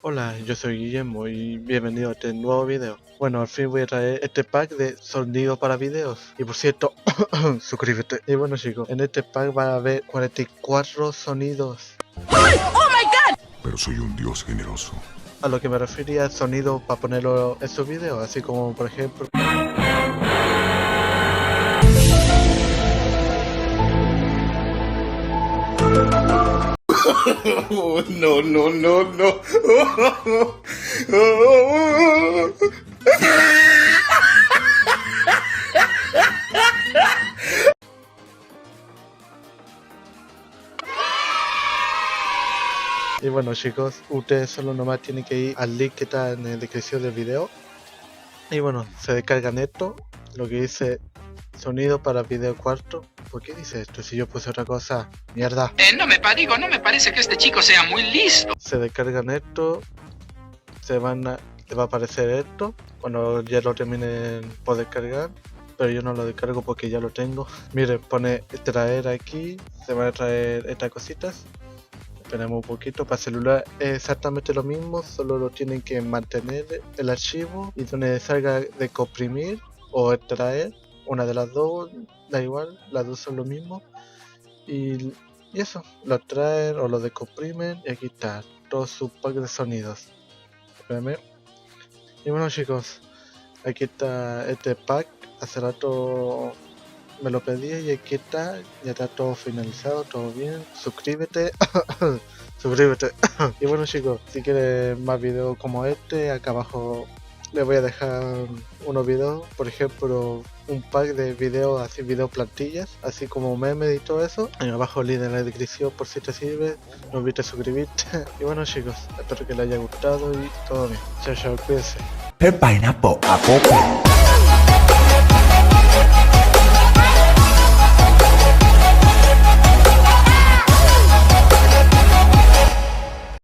Hola, yo soy Guillermo y bienvenido a este nuevo video. Bueno, al fin voy a traer este pack de sonido para videos. Y por cierto, suscríbete. Y bueno chicos, en este pack va a haber 44 sonidos. Pero soy un dios generoso. A lo que me refería sonido para ponerlo en sus videos, así como por ejemplo... Oh, no, no, no, no. Y bueno chicos, ustedes solo nomás tienen que ir al link que está en la descripción del video. Y bueno, se descargan esto, lo que dice sonido para video cuarto. ¿Por qué dice esto? Si yo puse otra cosa, mierda. No me parece que este chico sea muy listo. Se descargan esto, te va a aparecer esto cuando ya lo terminen por descargar, pero yo no lo descargo porque ya lo tengo. Miren, pone traer aquí, se van a traer estas cositas. Esperemos un poquito. Para celular es exactamente lo mismo, solo lo tienen que mantener el archivo y donde salga de comprimir o extraer, una de las dos, da igual, las dos son lo mismo. Y eso, lo traen o lo descomprimen y aquí está todo su pack de sonidos. Espérame. Y bueno chicos, aquí está este pack, hace rato me lo pedí y aquí está, ya está todo finalizado, todo bien. Suscríbete, suscríbete. Y bueno chicos, si quieren más videos como este, acá abajo les voy a dejar unos videos, por ejemplo un pack de videos así, video plantillas, así como memes y todo eso. Ahí abajo el link en la descripción por si te sirve, no olvides suscribirte. Y bueno chicos, espero que les haya gustado y todo bien. Chao chao, cuídense. Pineapple apple.